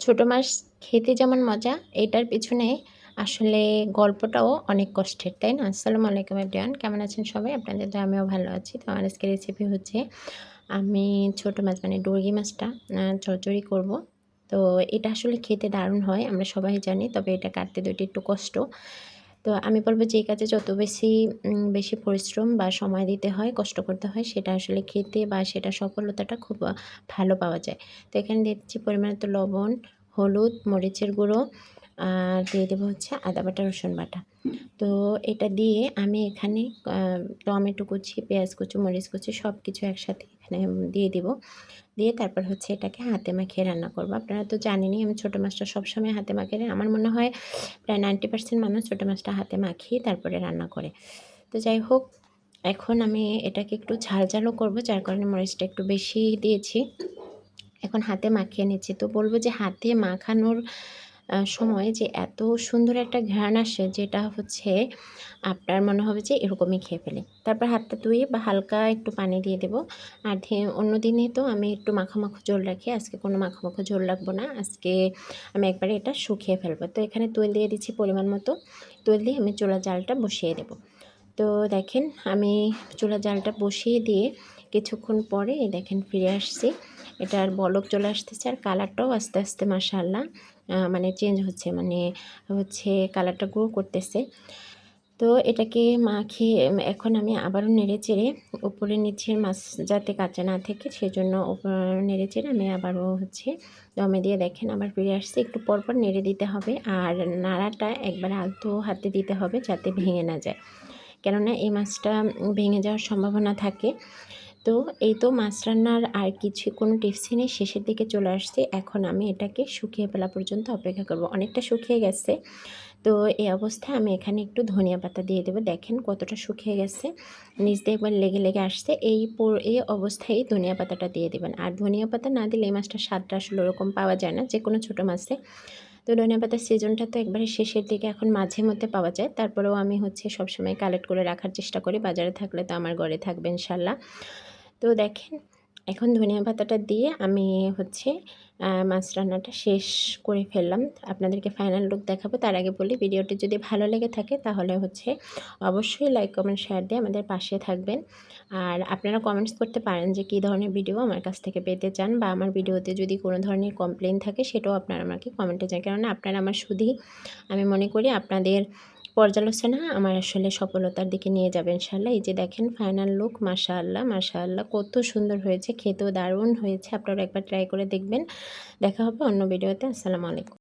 ছোট মাছ খেতে যেমন মজা, এটার পিছনে আসলে গল্পটাও অনেক কষ্টের, তাই না? আসসালামু আলাইকুম এভরিওয়ান, কেমন আছেন সবাই? আপনাদের দোয়ায় আমিও ভালো আছি। তো আমার আজকের রেসিপি হচ্ছে আমি ছোট মাছ মানে ডরগি মাছটা চচ্চড়ি করব। তো এটা আসলে খেতে দারুণ হয়, আমরা সবাই জানি। তবে এটা কাটতে তো এটা একটু কষ্ট। তো আমি বলব যে কাজে যত বেশি পরিশ্রম বা সময় দিতে হয়, কষ্ট করতে হয়, সেটা আসলে খেতে বা সেটা সফলতাটা খুব ভালো পাওয়া যায়। তো এখানে দিয়ে দিচ্ছি পরিমাণমতো লবণ, হলুদ, মরিচের গুঁড়ো, আর দিয়ে দেবো হচ্ছে আদা বাটা, রসুন বাটা। তো এটা দিয়ে আমি এখানে আ টমেটো কুচি, পেঁয়াজ কুচি, মরিচ কুচি সব কিছু একসাথে এখানে দিয়ে দিব। দিয়ে তারপর হচ্ছে এটাকে হাতে মাখিয়ে রান্না করব। আপনারা তো জানেনই আমি ছোটো মাছটা সবসময় হাতে মাখিয়ে, আমার মনে হয় প্রায় 90% মানুষ ছোটো মাছটা হাতে মাখিয়ে তারপরে রান্না করে। তো যাই হোক, এখন আমি এটাকে একটু ঝাল ঝালও করব, যার কারণে মরিচটা একটু বেশি দিয়েছি। এখন হাতে মাখিয়ে নিচ্ছি। তো বলব যে হাতে মাখানোর সময় যে এত সুন্দর একটা ঘ্রাণ আসে, যেটা হচ্ছে আপনার মনে হবে যে এরকমই খেয়ে ফেলি। তারপর হাতটা ধুয়ে বা হালকা একটু পানি দিয়ে দেবো। আর অন্য দিনে তো আমি একটু মাখো ঝোল রাখি। আজকে কোনো মাখো ঝোল রাখবো না। আজকে আমি একবারে এটা শুকিয়ে ফেলবো। তো এখানে তেল দিয়ে দিচ্ছি পরিমাণ মতো। তেল দিয়ে আমি চুলার জালটা বসিয়ে দেবো। তো দেখেন আমি চুলার জালটা বসিয়ে দিয়ে কিছুক্ষণ পরে দেখেন ফিরে আসছি। এটার বলক চলে আসতেছে আর কালারটাও আস্তে আস্তে মাশাআল্লাহ মানে চেঞ্জ হচ্ছে, মানে হচ্ছে কালারটা গ্রো করতেছে। তো এটাকে মাখিয়ে এখন আমি আবারও নেড়েচেড়ে উপরে নিচের মাছ যাতে কাঁচা না থাকে সেজন্য নেড়েচেড়ে আমি আবারও হচ্ছে দমে দিয়ে দেখেন আবার ফিরে আসছে। একটু পরপর নেড়ে দিতে হবে আর নাড়াটা একবারে আলতো হাতে দিতে হবে যাতে ভেঙে না যায়, কেননা এই মাছটা ভেঙে যাওয়ার সম্ভাবনা থাকে। তো এই তো মাছ রান্নার আর কিছু কোনো টিপসই নেই, শেষের দিকে চলে আসছে। এখন আমি এটাকে শুকিয়ে ফেলা পর্যন্ত অপেক্ষা করব। অনেকটা শুকিয়ে গেছে। তো এই অবস্থায় আমি এখানে একটু ধনিয়া পাতা দিয়ে দেবো। দেখেন কতটা শুকিয়ে গেছে, নিচ দিয়ে একবার লেগে আসছে। এই অবস্থায় ধনিয়া পাতাটা দিয়ে দেবেন। আর ধনিয়া পাতা না দিলে এই মাছটার স্বাদটা আসলে ওরকম পাওয়া যায় না যে কোনো ছোটো মাছে। তো ধনিয়া পাতার সিজনটা তো একবারে শেষের দিকে, এখন মাঝে মধ্যে পাওয়া যায়। তারপরেও আমি হচ্ছে সবসময় কালেক্ট করে রাখার চেষ্টা করি। বাজারে থাকলে তো আমার ঘরে থাকবে ইনশাল্লাহ। তো দেখেন এখন ধনিয়া পাতাটা দিয়ে আমি হচ্ছে মাছ রান্নাটা শেষ করে ফেললাম। আপনাদেরকে ফাইনাল লুক দেখাবো। তার আগে বলি, ভিডিওটি যদি ভালো লেগে থাকে তাহলে হচ্ছে অবশ্যই লাইক, কমেন্ট, শেয়ার দিয়ে আমাদের পাশে থাকবেন। আর আপনারা কমেন্টস করতে পারেন যে কী ধরনের ভিডিও আমার কাছ থেকে পেতে চান, বা আমার ভিডিওতে যদি কোনো ধরনের কমপ্লেন থাকে সেটাও আপনারা আমাকে কমেন্টে জানান। কেননা আপনারা আমার শুধুই, আমি মনে করি আপনাদের পর্যালোচনা আমার আসলে সফলতার দিকে নিয়ে যাবে ইনশাআল্লাহ। এই যে দেখেন ফাইনাল লুক, মাশাআল্লাহ মাশাআল্লাহ কত সুন্দর হয়েছে, খেতেও দারুণ হয়েছে। আপনারা একবার ট্রাই করে দেখবেন। দেখা হবে অন্য ভিডিওতে। আসসালামু আলাইকুম।